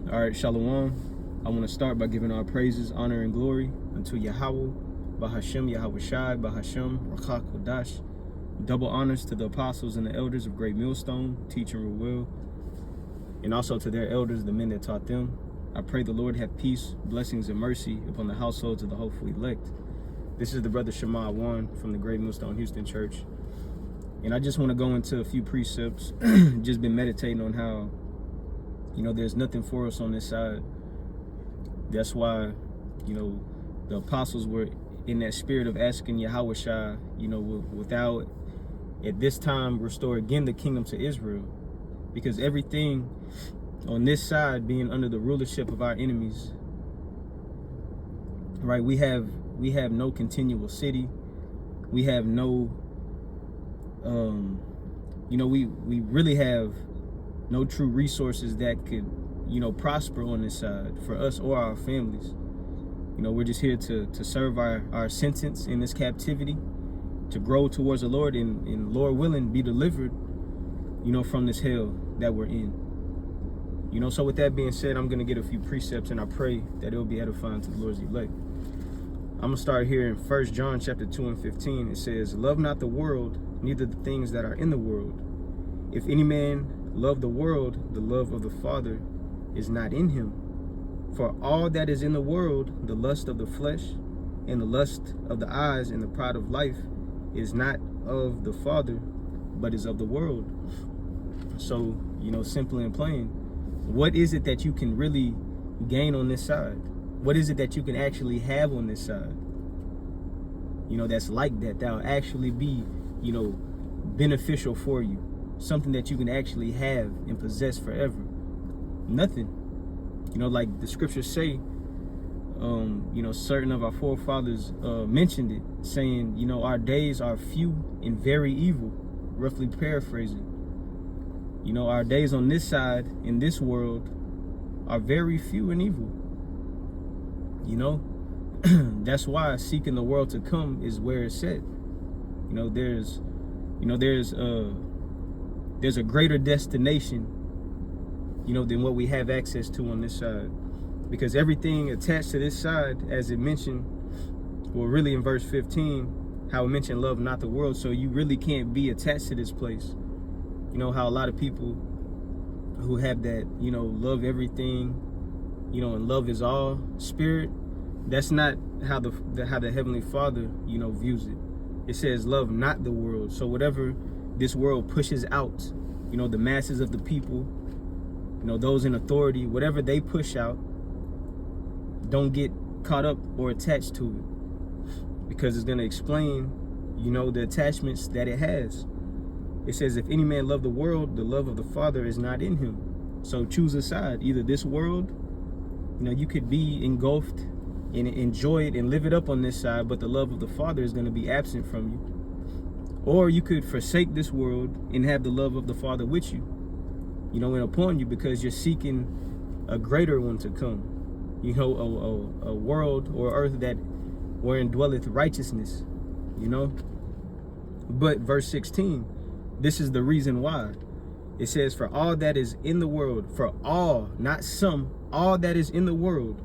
All right, Shalom. I want to start by giving our praises, honor, and glory unto Yahweh, Bahashem, Yahweh Shai, Bahashem, Rakha Kodash. Double honors to the apostles and the elders of Great Millstone, teaching Ruel, and also to their elders, the men that taught them. I pray the Lord have peace, blessings, and mercy upon the households of the hopeful elect. This is the brother Shema Wan from the Great Millstone Houston Church. And I just want to go into a few precepts. Just been meditating on how, there's nothing for us on this side. That's why, the apostles were in that spirit of asking Yahweh Shai, without at this time restore again the kingdom to Israel. Because everything on this side being under the rulership of our enemies, right? We have no continual city. We have no, we really have no true resources that could, prosper on this side for us or our families. We're just here to serve our sentence in this captivity, to grow towards the Lord and Lord willing, be delivered, from this hell that we're in. So with that being said, I'm going to get a few precepts, and I pray that it will be edifying to the Lord's elect. I'm going to start here in 1 John chapter 2 and 15. It says, "Love not the world, neither the things that are in the world. If any man love the world, the love of the Father is not in him. For all that is in the world, the lust of the flesh, and the lust of the eyes, and the pride of life, is not of the Father, but is of the world." So, simply and plain, what is it that you can really gain on this side? What is it that you can actually have on this side? That's like that'll actually be, beneficial for you. Something that you can actually have and possess forever. Nothing. Like the scriptures say, certain of our forefathers mentioned it, saying, our days are few and very evil, roughly paraphrasing. Our days on this side, in this world, are very few and evil. That's why seeking the world to come is where it's at. There's a greater destination, than what we have access to on this side. Because everything attached to this side, as it mentioned, well, really in verse 15, how it mentioned love not the world. So you really can't be attached to this place. How a lot of people who have that, love everything, and love is all spirit. That's not how the Heavenly Father, views it. It says love not the world. So whatever this world pushes out, the masses of the people, those in authority, whatever they push out, don't get caught up or attached to it, because it's going to explain, the attachments that it has. It says, if any man love the world, the love of the Father is not in him. So choose a side. Either this world, you could be engulfed and enjoy it and live it up on this side, but the love of the Father is going to be absent from you. Or you could forsake this world and have the love of the Father with you, and upon you, because you're seeking a greater one to come. A world or earth that wherein dwelleth righteousness, But verse 16, this is the reason why. It says, for all that is in the world, for all, not some, all that is in the world,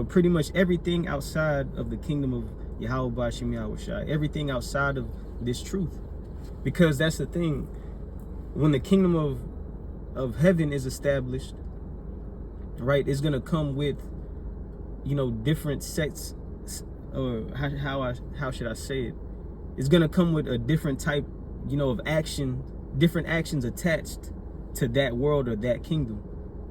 pretty much everything outside of the kingdom of Yahweh Bashem Yahweh Shai, everything outside of this truth. Because that's the thing, when the kingdom of heaven is established, right, it's gonna come with, different sects, or how should I say it? It's gonna come with a different type, of action, different actions attached to that world or that kingdom.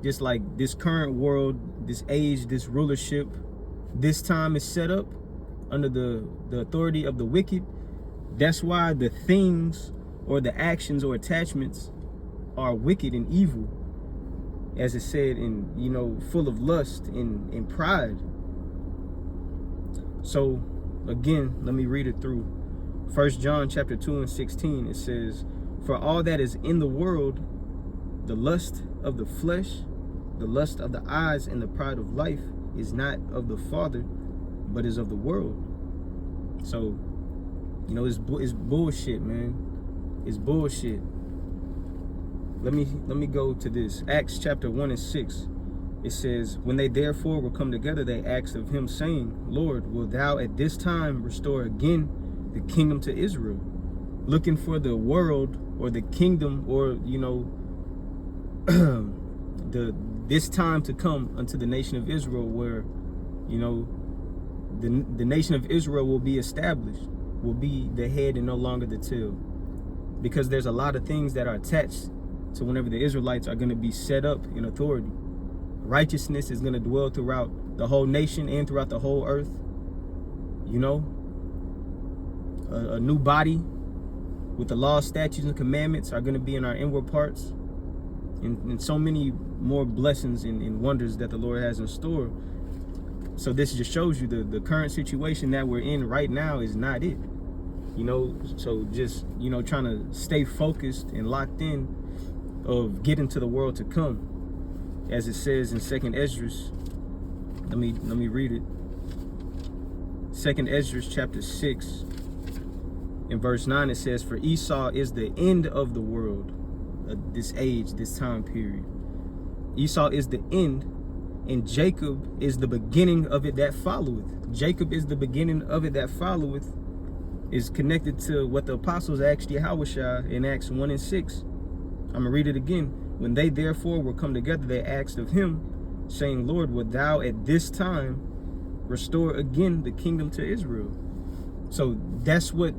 Just like this current world, this age, this rulership, this time is set up under the authority of the wicked. That's why the things or the actions or attachments are wicked and evil, as it said, in, full of lust and pride. So again, let me read it through. 1 John chapter 2 and 16, it says, for all that is in the world, the lust of the flesh, the lust of the eyes, and the pride of life is not of the Father, but is of the world. So, it's bullshit, man. It's bullshit. Let me go to this. Acts chapter 1 and 6. It says, when they therefore were come together, they asked of him, saying, Lord, wilt thou at this time restore again the kingdom to Israel? Looking for the world or the kingdom, or, you know, this time to come unto the nation of Israel, where, you know, the nation of Israel will be established, will be the head and no longer the tail. Because there's a lot of things that are attached to whenever the Israelites are going to be set up in authority. Righteousness is going to dwell throughout the whole nation and throughout the whole earth. You know, a new body with the law, statutes, and commandments are going to be in our inward parts. And so many more blessings and wonders that the Lord has in store. So this just shows you the current situation that we're in right now is not it. You know, so just, you know, trying to stay focused and locked in of getting to the world to come. As it says in 2nd Esdras, let me read it. 2nd Esdras chapter 6 in verse 9, it says, for Esau is the end of the world, this age, this time period. Esau is the end, and Jacob is the beginning of it that followeth. Jacob is the beginning of it that followeth, is connected to what the apostles asked Yahushua in Acts 1 and 6. I'm going to read it again. When they therefore were come together, they asked of him, saying, Lord, wilt thou at this time restore again the kingdom to Israel? So that's what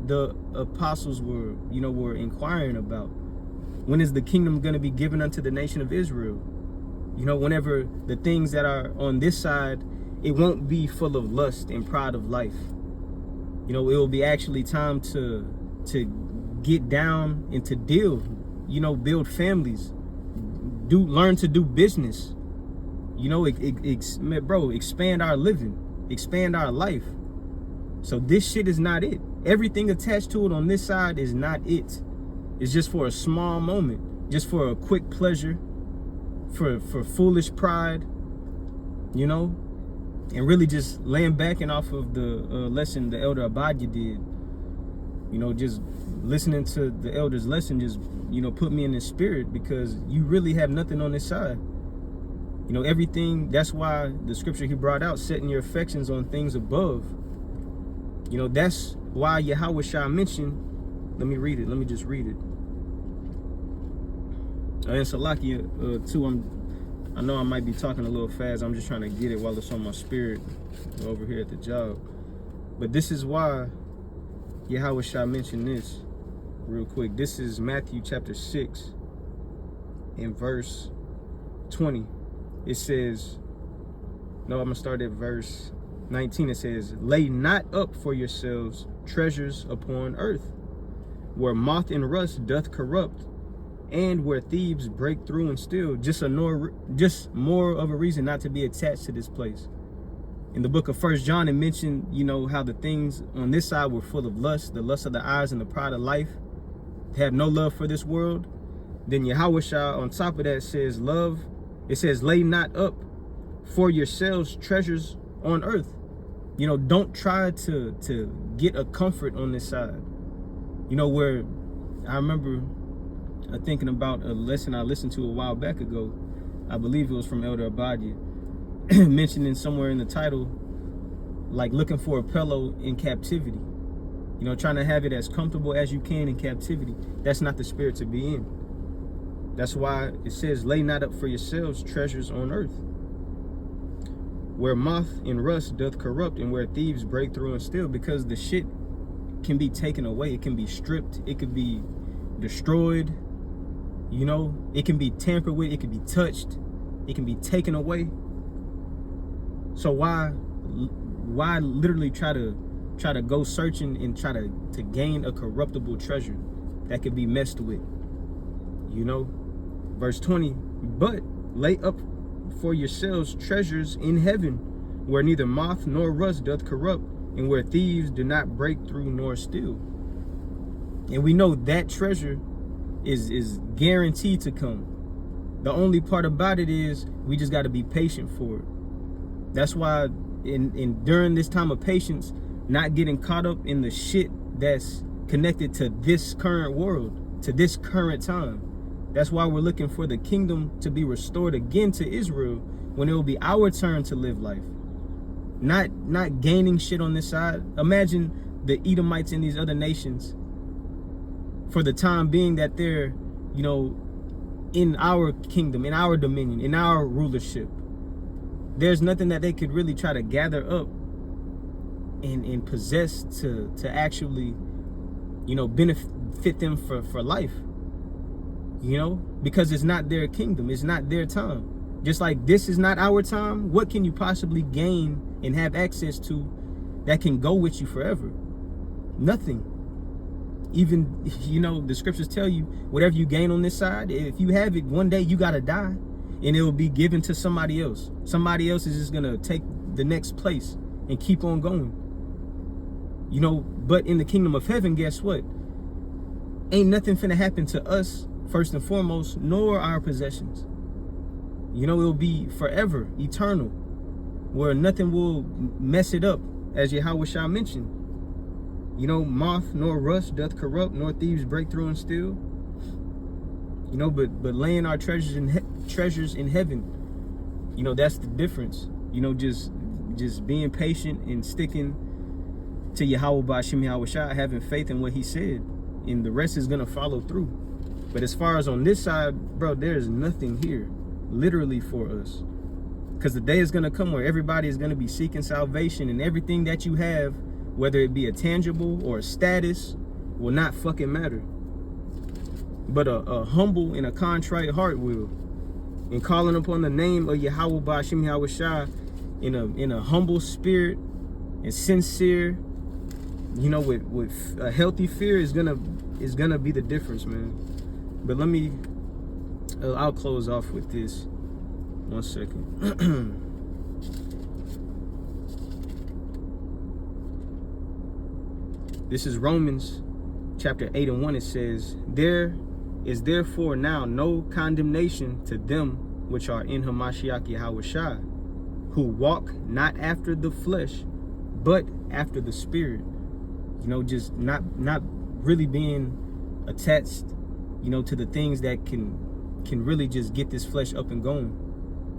the apostles were, you know, were inquiring about. When is the kingdom going to be given unto the nation of Israel? You know, whenever the things that are on this side, it won't be full of lust and pride of life. You know, it will be actually time to get down and to deal, you know, build families, learn to do business, you know, expand our living, expand our life. So this shit is not it. Everything attached to it on this side is not it. It's just for a small moment, just for a quick pleasure, for foolish pride, you know, and really just laying back and off of the lesson the elder Abadya did. You know, just listening to the elder's lesson just, you know, put me in the spirit, because you really have nothing on this side. You know, everything, that's why the scripture he brought out, setting your affections on things above. You know, that's why Yahushua mentioned, let me read it, let me just read it. And Salakia, too, I know I might be talking a little fast, I'm just trying to get it while it's on my spirit over here at the job. But this is why Yahushua mentioned this real quick. This is Matthew chapter 6 in verse 20. It says, no, I'm going to start at verse 19. It says, lay not up for yourselves treasures upon earth, where moth and rust doth corrupt, and where thieves break through and steal. Just more of a reason not to be attached to this place. In the book of 1 John, it mentioned, you know, how the things on this side were full of lust, the lust of the eyes and the pride of life. They have no love for this world. Then Yahushua on top of that says love. It says, lay not up for yourselves treasures on earth. You know, don't try to get a comfort on this side. You know, where I remember thinking about a lesson I listened to a while back ago. I believe it was from Elder Abadya, mentioning somewhere in the title, like looking for a pillow in captivity. You know, trying to have it as comfortable as you can in captivity. That's not the spirit to be in. That's why it says, lay not up for yourselves treasures on earth, where moth and rust doth corrupt, and where thieves break through and steal. Because the shit can be taken away. It can be stripped. It could be destroyed. You know, it can be tampered with. It can be touched. It can be taken away. So why literally try to go searching and try to gain a corruptible treasure that could be messed with? You know, verse 20, but lay up for yourselves treasures in heaven, where neither moth nor rust doth corrupt, and where thieves do not break through nor steal. And we know that treasure is guaranteed to come. The only part about it is we just got to be patient for it. That's why during this time of patience, not getting caught up in the shit that's connected to this current world, to this current time. That's why we're looking for the kingdom to be restored again to Israel, when it will be our turn to live life. Not gaining shit on this side. Imagine the Edomites in these other nations, for the time being that they're, you know, in our kingdom, in our dominion, in our rulership. There's nothing that they could really try to gather up and possess to actually, you know, benefit them for life. You know, because it's not their kingdom, it's not their time. Just like this is not our time, what can you possibly gain and have access to that can go with you forever? Nothing. Even, you know, the scriptures tell you, whatever you gain on this side, if you have it, one day you gotta die, and it will be given to somebody else. Somebody else is just gonna take the next place and keep on going. You know, but in the kingdom of heaven, guess what? Ain't nothing finna happen to us, first and foremost, nor our possessions. You know, it'll be forever, eternal, where nothing will mess it up, as Yahushua mentioned. You know, moth nor rust doth corrupt, nor thieves break through and steal. You know, but laying our treasures in heaven, you know, that's the difference. You know, just being patient and sticking to Yahweh Ba'Shem Yahushua, having faith in what he said, and the rest is gonna follow through. But as far as on this side, bro, there's nothing here, literally, for us. Because the day is gonna come where everybody is gonna be seeking salvation, and everything that you have, whether it be a tangible or a status, will not fucking matter. But a humble and a contrite heart will. And calling upon the name of Yahweh Ba'Shem Yahushua in a humble spirit and sincere, you know, with a healthy fear is gonna be the difference, man. But let me, I'll close off with this. 1 second. This is Romans chapter 8:1. It says, there is therefore now no condemnation to them which are in Hamashiach Yahushua, who walk not after the flesh, but after the spirit. You know, just not really being attached, you know, to the things that can really just get this flesh up and going.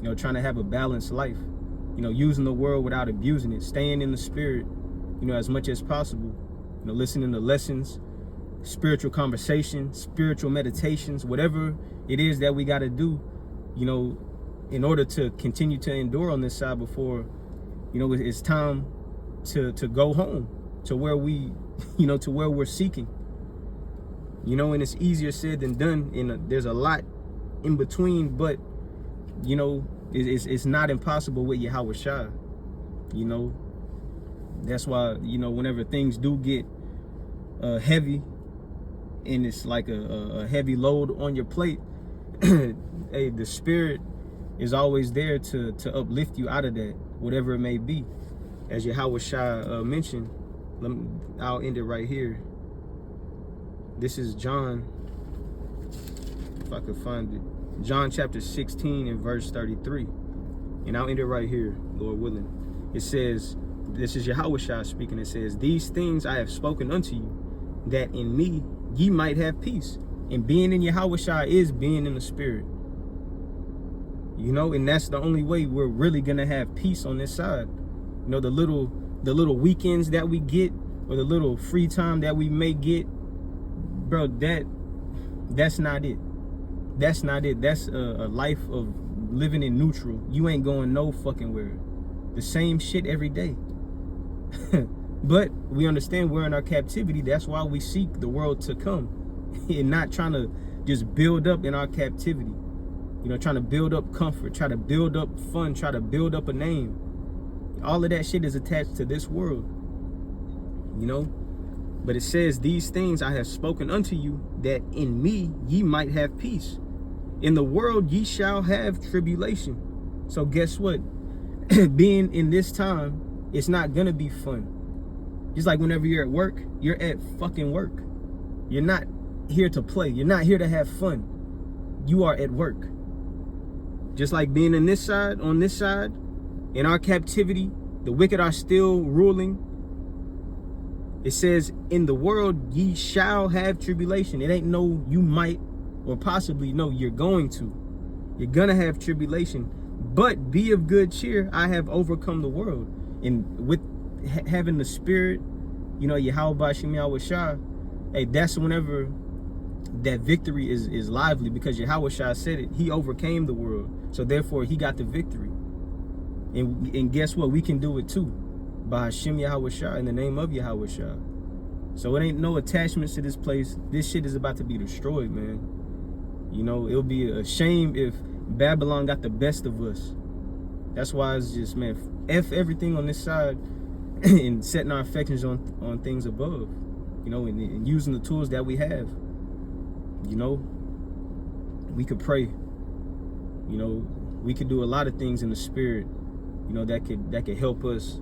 You know, trying to have a balanced life. You know, using the world without abusing it. Staying in the spirit, you know, as much as possible. You know, listening to lessons, spiritual conversation, spiritual meditations, whatever it is that we got to do, you know, in order to continue to endure on this side before, you know, it's time to go home to where we, you know, to where we're seeking. You know, and it's easier said than done. And there's a lot in between, but, you know, it's not impossible with Yahushua. You know, that's why, you know, whenever things do get heavy, and it's like a heavy load on your plate, hey, the spirit is always there to uplift you out of that, whatever it may be. As Yahushua mentioned, I'll end it right here. This is John, if I could find it. John chapter 16 and verse 33. And I'll end it right here, Lord willing. It says, this is Yahushua speaking. It says, these things I have spoken unto you, that in me ye might have peace. And being in Yahushua is being in the spirit. You know, and that's the only way we're really gonna have peace on this side. You know, the little weekends that we get, or the little free time that we may get, bro, that's not it. That's not it. That's a life of living in neutral. You ain't going no fucking where. The same shit every day. But we understand we're in our captivity. That's why we seek the world to come, and not trying to just build up in our captivity. You know, trying to build up comfort, try to build up fun, try to build up a name. All of that shit is attached to this world. You know? But it says, these things I have spoken unto you, that in me ye might have peace. In the world ye shall have tribulation. So guess what? Being in this time, it's not gonna be fun. Just like whenever you're at work, you're at fucking work. You're not here to play. You're not here to have fun. You are at work. Just like being on this side, in our captivity, the wicked are still ruling. It says, in the world ye shall have tribulation. It ain't no you might or possibly, no, you're going to. You're gonna have tribulation, but be of good cheer. I have overcome the world. And with having the spirit, you know, Yahweh Bashim Yahweh Shah, hey, that's whenever that victory is lively, because Yahweh Shah said it. He overcame the world, so therefore he got the victory. And guess what? We can do it too, by Hashem Yahweh Shah, in the name of Yahweh Shah. So it ain't no attachments to this place. This shit is about to be destroyed, man. You know, it'll be a shame if Babylon got the best of us. That's why it's just, man, F everything on this side and setting our affections on things above, you know, and using the tools that we have. You know, we could pray. You know, we could do a lot of things in the spirit, you know, that could help us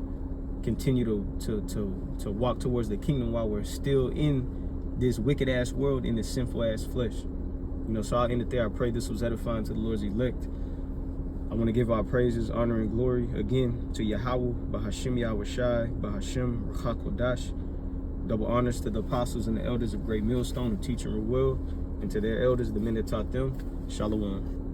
continue to walk towards the kingdom while we're still in this wicked ass world, in this sinful ass flesh. You know, so I'll end it there. I pray this was edifying to the Lord's elect. I want to give our praises, honor, and glory again to Yahweh, Bahashim Yahweh Shai, Bahashim Ruach HaKodash. Double honors to the apostles and the elders of Great Millstone who teach and rule well, and to their elders, the men that taught them. Shalom.